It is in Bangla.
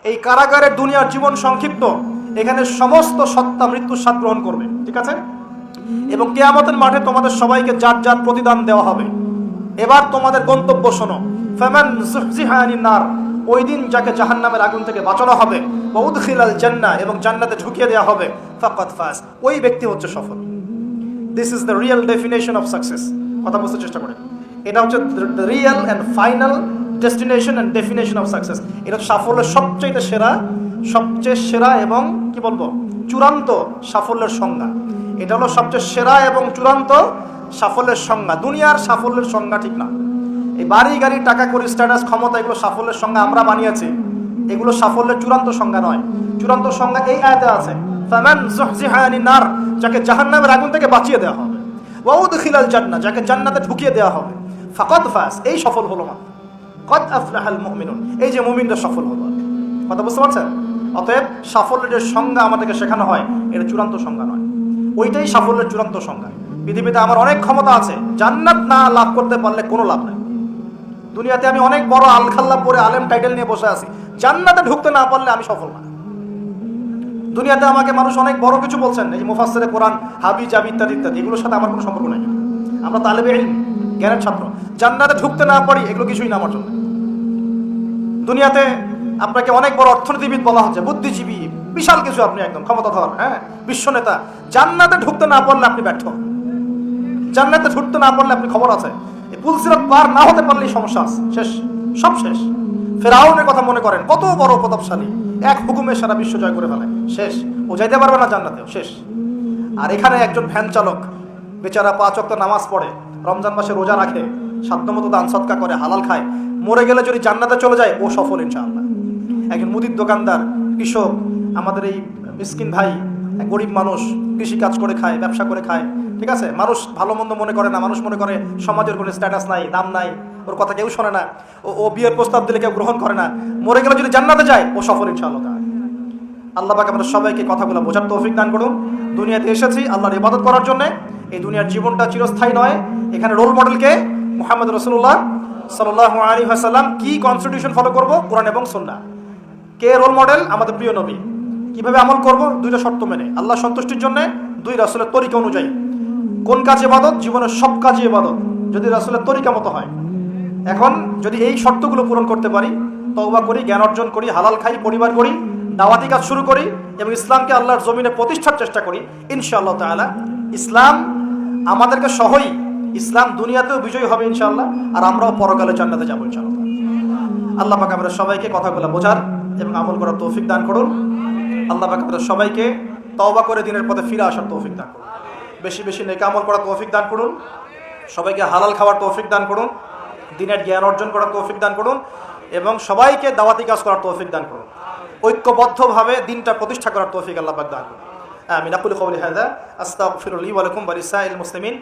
এই কারাগারের দুনিয়ার জীবন সংক্ষিপ্ত, এখানে সমস্ত সত্তা মৃত্যুর স্বাদ গ্রহণ করবে, ঠিক আছে? এবং কিয়ামতের মাঠে তোমাদের সবাইকে যার যার প্রতিদান দেওয়া হবে। এবার তোমাদের গন্তব্য শোনো। ফামান যুহজিহা আনিন নার, ওই দিন যাকে জাহান্নামের আগুন থেকে বাঁচানো হবে, ওয়া উদখিলাল জান্নাহ, এবং জান্নাতে ঢুকিয়ে দেওয়া হবে, ফাকাদ ফাজ, ওই ব্যক্তি হচ্ছে সফল। This is the real definition of success. কথা বুঝতে চেষ্টা করেন, এটা হচ্ছে the real and final destination and definition of success. এটা সাফল্যের সবচেয়ে সেরা এবং কি বলবো, চূড়ান্ত সাফল্যের সংজ্ঞা। এটা হলো সবচেয়ে সেরা এবং চূড়ান্ত সাফল্যের সংজ্ঞা। দুনিয়ার সাফল্যের সংজ্ঞা ঠিক না। এই বাড়ি গাড়ি টাকা করি স্ট্যাটাস ক্ষমতা, এগুলো সাফল্যের সংজ্ঞা আমরা বানিয়েছি, এগুলো সাফল্যের চূড়ান্ত সংজ্ঞা নয়। চূড়ান্ত সংজ্ঞা এই আয়াতে আছে, ফামান যুহজিহা আনিন নার, যাকে জাহান্নামের আগুন থেকে বাঁচিয়ে দেওয়া হবে, ওয়া উদখিলাল জান্নাহ, যাকে জান্নাতে ঢুকিয়ে দেওয়া হবে, ফাকাদ ফাজ, এই সফল হলো মাত্র। কদ আফলাহাল মুমিনুন, এই যে মুমিনরা সফল হলো। কথা বুঝতে পারছেন? অতএব সাফল্যের যে সংজ্ঞা আমাদেরকে শেখানো হয়, এটা চূড়ান্ত সংজ্ঞা নয়, ওইটাই সাফল্যের চূড়ান্ত সংজ্ঞা। পৃথিবীতে আমার অনেক ক্ষমতা আছে, জান্নাত না লাভ করতে পারলে কোনো লাভ নাই। দুনিয়াতে আমি অনেক বড় আলখাল্লা পরে আলেম টাইটেল নিয়ে বসে আছি, জান্নাতে ঢুকতে না পারলে আমি সফল না। দুনিয়াতে আমাকে মানুষ অনেক বড় কিছু বলছেন, এই মুফাসসিরে কোরআন, হাবি জাবি ইত্যাদি ইত্যাদি, এগুলোর সাথে আমার কোনো সম্পর্ক নাই। আমরা তালেবে ইলম, জ্ঞানের ছাত্র, জান্নাতে ঢুকতে না পারি এগুলো কিছুই না আমার জন্য। দুনিয়াতে আপনাকে অনেক বড় অর্থনীতিবিদ বলা হচ্ছে, বুদ্ধিজীবী, বিশাল কিছু, আপনি একদম ক্ষমতাধর, হ্যাঁ, বিশ্ব নেতা, জান্নাতে ঢুকতে না পারলে আপনি ব্যর্থ। জান্নাতে ঢুকতে না পারলে আপনি খবর আছে, এই পুলসিরাত পার না হতে পারলেই সমস্যা আছে, শেষ, সব শেষ। ফেরাউনের কথা মনে করেন, কত বড় প্রতাপশালী, এক হুকুমে সারা বিশ্ব জয় করে ফেলে, শেষ, ও যাইতে পারবে না জান্নাতেও, শেষ। আর এখানে একজন ভ্যান চালক বেচারা 5 ওয়াক্ত নামাজ পড়ে, রমজান মাসে রোজা রাখে, সাধ্যমতো দান সদকা করে, হালাল খায়, মরে গেলে যদি জান্নাতে চলে যায় ও সফল ইনশাআল্লাহ। একজন মুদির দোকানদার, কৃষক, আমাদের এই মিসকিন ভাই, গরিব মানুষ, কৃষি কাজ করে খায়, ব্যবসা করে খায়, ঠিক আছে, মানুষ ভালো মন্দ মনে করে না, মানুষ মনে করে সমাজের কোনো স্ট্যাটাস নাই, দাম নাই, ওর কথা কেউ শোনে না, ও বিয়ের প্রস্তাব দিলে কেউ গ্রহণ করে না, মরে গেলে যদি জান্নাতে যায় ও সফল ইনশাআল্লাহ। আল্লাহ পাক আমাদের সবাইকে কথাগুলো বোঝার তৌফিক দান করুন। দুনিয়াতে এসেছি আল্লাহর ইবাদত করার জন্য, এই দুনিয়ার জীবনটা চিরস্থায়ী নয়। এখানে রোল মডেলকে মুহাম্মদ রাসূলুল্লাহ সাল্লাল্লাহু আলাইহি ওয়াসাল্লাম, কি কনস্টিটিউশন ফলো করব, কোরআন এবং সুন্নাহ। কে রোল মডেল? আমাদের প্রিয় নবী। কিভাবে আমল করব? 2টা শর্ত মেনে, আল্লাহ সন্তুষ্টির জন্য, 2 রাসূলের তরিকা অনুযায়ী। কোন কাজ ইবাদত? জীবনের সব কাজই ইবাদত, যদি রাসূলের তরিকা মতো হয়। এখন যদি এই শর্তগুলো পূরণ করতে পারি, তওবা করি, জ্ঞান অর্জন করি, হালাল খাই, পরিবার করি, দাওয়াতি কাজ শুরু করি এবং ইসলামকে আল্লাহর জমিনে প্রতিষ্ঠার চেষ্টা করি, ইনশাআল্লাহ তাআলা ইসলাম আমাদেরকে সহই, ইসলাম দুনিয়াতেও বিজয়ী হবে ইনশাআল্লাহ, আর আমরাও পরকালে জান্নাতে যাবো ইনশাআল্লাহ। আল্লাহ পাক আমাদের সবাইকে কথাগুলো বোঝার এবং আমল করার তৌফিক দান করুন। আল্লাহ পাক আমাদের সবাইকে তওবা করে দিনের পথে ফিরে আসার তৌফিক দান করুন। বেশি বেশি নেক আমল করার তৌফিক দান করুন। সবাইকে হালাল খাওয়ার তৌফিক দান করুন, দিনের জ্ঞান অর্জন করার তৌফিক দান করুন এবং সবাইকে দাওয়াতি কাজ করার তৌফিক দান করুন। ঐক্যবদ্ধভাবে দিনটা প্রতিষ্ঠা করার তৌফিক আল্লাহ পাক দান করুন। আমিন। আকুলু কওলি হাযা আস্তাগফিরুল্লাহ ওয়া লাকুম ওয়া লিসাইরিল মুসলিমিন।